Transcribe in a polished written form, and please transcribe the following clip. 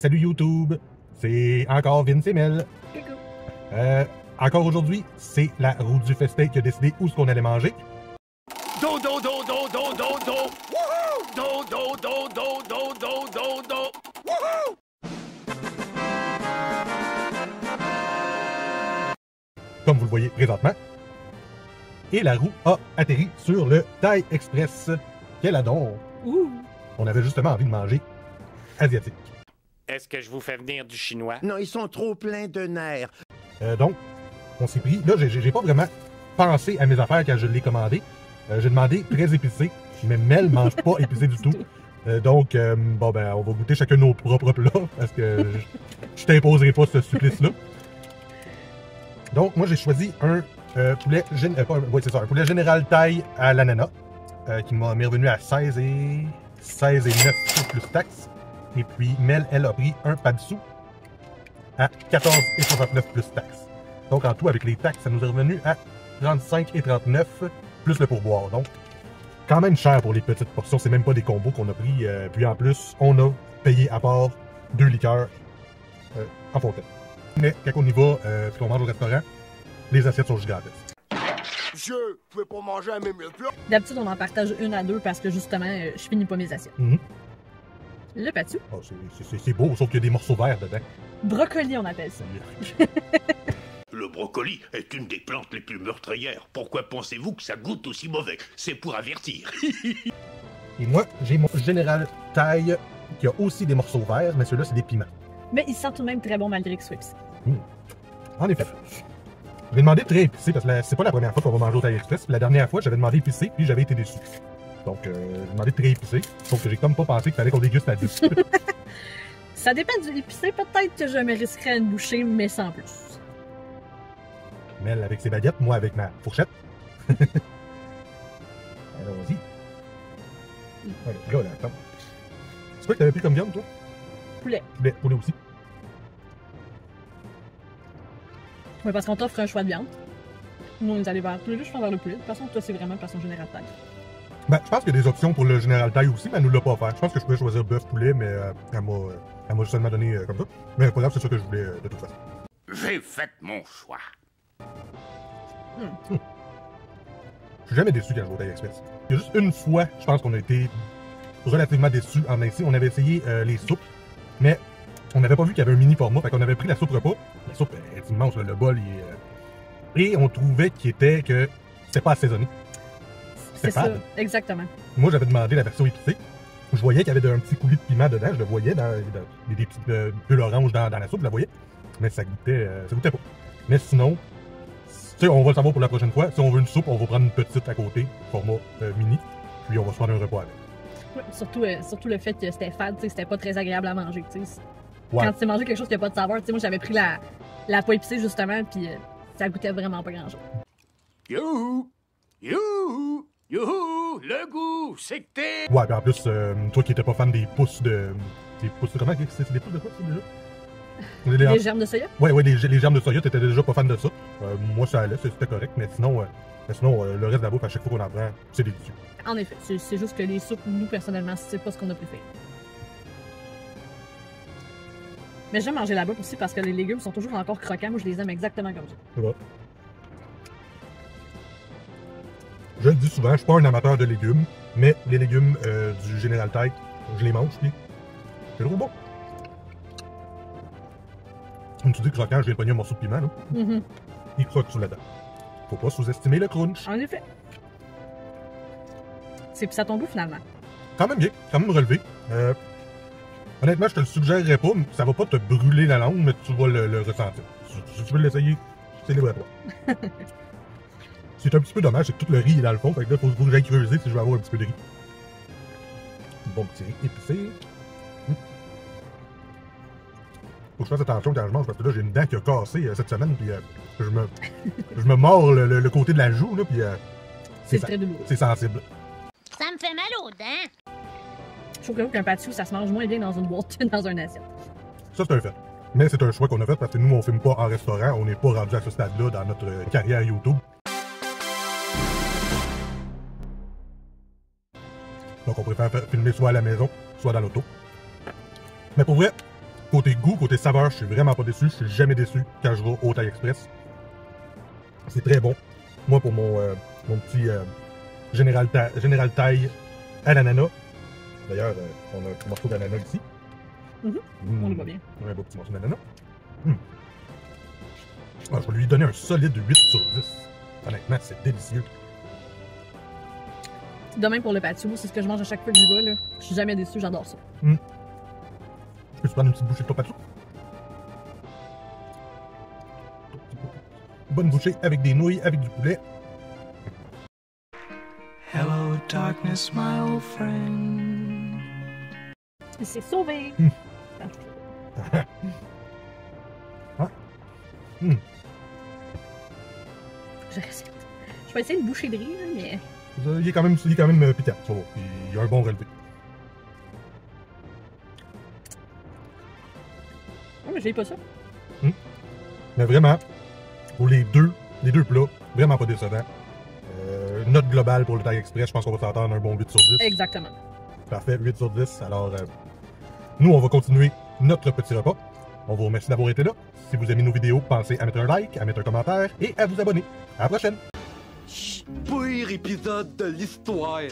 Salut YouTube, c'est encore Vince et Mel. Encore aujourd'hui, c'est la roue du festin qui a décidé où ce qu'on allait manger. Do do do do do do do. Woohoo! Do do do do do do do do. Woohoo! Comme vous le voyez présentement. Et la roue a atterri sur le Thai Express. Quel adon! On avait justement envie de manger asiatique. Est-ce que je vous fais venir du chinois? Non, ils sont trop pleins de nerfs. Donc, on s'est pris... Là, j'ai pas vraiment pensé à mes affaires quand je l'ai commandé. J'ai demandé très épicé, mais Mel mange pas épicé du tout. Donc, bon ben, on va goûter chacun nos propres plats, parce que je t'imposerai pas ce supplice-là. Donc, moi, j'ai choisi un poulet... oui, c'est ça, un poulet général Thaï à l'ananas, qui m'a revenu à 16 et 9 plus taxes. Et puis, Mel, elle a pris un padsu à 14,69 plus taxes. Donc, en tout, avec les taxes, ça nous est revenu à 35,39 plus le pourboire. Donc, quand même cher pour les petites portions. C'est même pas des combos qu'on a pris. Puis en plus, on a payé à part 2 liqueurs en fontaine. Mais quand on y va, puis qu'on mange au restaurant, les assiettes sont gigantesques. Je pouvais pas manger à même plat. D'habitude, on en partage une à deux parce que justement, je finis pas mes assiettes. Le patu. Oh, c'est beau, sauf qu'il y a des morceaux verts dedans. Brocoli, on appelle ça. Le brocoli est une des plantes les plus meurtrières. Pourquoi pensez-vous que ça goûte aussi mauvais? C'est pour avertir. Et moi, j'ai mon général Thaï qui a aussi des morceaux verts, mais ceux-là, c'est des piments. Mais il sent tout de même très bon malgré que ce soit épicé. En effet. J'ai demandé très épicé parce que c'est pas la première fois qu'on va manger au Thai Express. La dernière fois, j'avais demandé épicé, puis j'avais été déçu. Donc, j'ai demandé très épicé, sauf que j'ai comme pas pensé qu'il fallait qu'on déguste à 10. Ça dépend du épicé. Peut-être que je me risquerais à une bouchée, mais sans plus. Mel avec ses baguettes, moi avec ma fourchette. Allons-y. Ouais, là, attends. C'est quoi que t'avais pris comme viande, toi? Poulet. Poulet aussi. Oui, parce qu'on t'offre un choix de viande. Nous, on est allés vers tous les deux, je pense vers le poulet. De toute façon, toi, c'est vraiment façon générale Thaï. Ben, je pense qu'il y a des options pour le général Thaï aussi, mais elle nous l'a pas offert. Je pense que je pouvais choisir bœuf, poulet, mais elle m'a seulement donné comme ça. Mais pas grave, c'est ça que je voulais de toute façon. J'ai fait mon choix. Je suis jamais déçu quand je vais au Thai Express. Il y a juste une fois, je pense qu'on a été relativement déçus en ici. On avait essayé les soupes, mais on n'avait pas vu qu'il y avait un mini format. Fait qu'on avait pris la soupe repas. La soupe est immense, le bol est... Et on trouvait que c'était pas assaisonné. C'est ça, exactement. Moi, j'avais demandé la version épicée. Je voyais qu'il y avait un petit coulis de piment dedans. Je le voyais dans des petites bulles oranges dans la soupe, je la voyais. Mais ça goûtait pas. Mais sinon, tu sais, on va le savoir pour la prochaine fois. Si on veut une soupe, on va prendre une petite à côté, format mini, puis on va se prendre un repas avec. Ouais, surtout le fait que c'était fade, c'était pas très agréable à manger. Ouais. Quand tu manges quelque chose qui n'a pas de saveur, moi j'avais pris la poêle épicée justement, puis ça goûtait vraiment pas grand chose. Youhou! Youhou! Youhou! Le goût, c'est que t'es... Ouais, puis en plus, toi qui étais pas fan des pousses de... Des pousses de... Comment c'est des pousses de quoi, ça, déjà? Les germes de soya? Ouais, les germes de soya, t'étais déjà pas fan de ça. Moi, ça allait, c'était correct, mais sinon, le reste de la bouffe, à chaque fois qu'on en prend, c'est délicieux. En effet, c'est juste que les soupes, nous, personnellement, c'est pas ce qu'on a préféré. Mais j'aime manger la bouffe aussi parce que les légumes sont toujours encore croquants. Moi, je les aime exactement comme ça. C'est vrai. Je le dis souvent, je suis pas un amateur de légumes, mais les légumes du Général Thaï, je les mange, puis c'est trop bon. Comme tu dis, croquant, je viens de pogner un morceau de piment, là. Il croque sous la dent. Faut pas sous-estimer le crunch. En effet. C'est puis ça tombe où, finalement? Quand même bien, quand même relevé. Honnêtement, je te le suggérerais pas, mais ça va pas te brûler la langue, mais tu vas le ressentir. Si tu veux l'essayer, c'est libre à toi. C'est un petit peu dommage, c'est que tout le riz est dans le fond, fait que là, faut que j'aille creuser si je veux avoir un petit peu de riz. Bon petit riz épicé. Faut que je fasse attention quand je mange, parce que là, j'ai une dent qui a cassé cette semaine, puis je me mords le côté de la joue, là, puis c'est très douloureux. C'est sensible. Ça me fait mal aux dents. Je trouve qu'un pâtisseau, ça se mange moins bien dans une boîte que dans un assiette. Ça, c'est un fait. Mais c'est un choix qu'on a fait parce que nous, on filme pas en restaurant. On n'est pas rendu à ce stade-là dans notre carrière YouTube. Donc, on préfère filmer soit à la maison, soit dans l'auto. Mais pour vrai, Côté goût, côté saveur, je suis vraiment pas déçu. Je suis jamais déçu quand je vais au Thaï Express. C'est très bon. Moi, pour mon petit Général Thaï à l'ananas. D'ailleurs, on a un petit morceau d'ananas ici. On le voit bien. Un beau petit morceau d'ananas. Ah, je vais lui donner un solide 8 sur 10. Honnêtement, c'est délicieux. Demain pour le patio, c'est ce que je mange à chaque fois que j'y vais. Là. Je suis jamais déçue, j'adore ça. Peux-tu prendre une petite bouchée de ton patio? Bonne bouchée avec des nouilles, avec du poulet. Hello, darkness, my old friend. Il s'est sauvé! Ah. Je vais essayer une bouchée de riz, là, mais. Il est quand même piquant, ça va. Il a un bon relevé. Ouais, mais j'ai pas ça. Mais vraiment, pour les deux plats, vraiment pas décevant. Note globale pour le Thaï Express, je pense qu'on va s'entendre un bon 8 sur 10. Exactement. Parfait, 8 sur 10. Alors, nous, on va continuer notre petit repas. On vous remercie d'avoir été là. Si vous aimez nos vidéos, pensez à mettre un like, à mettre un commentaire et à vous abonner. À la prochaine! Pire épisode de l'histoire.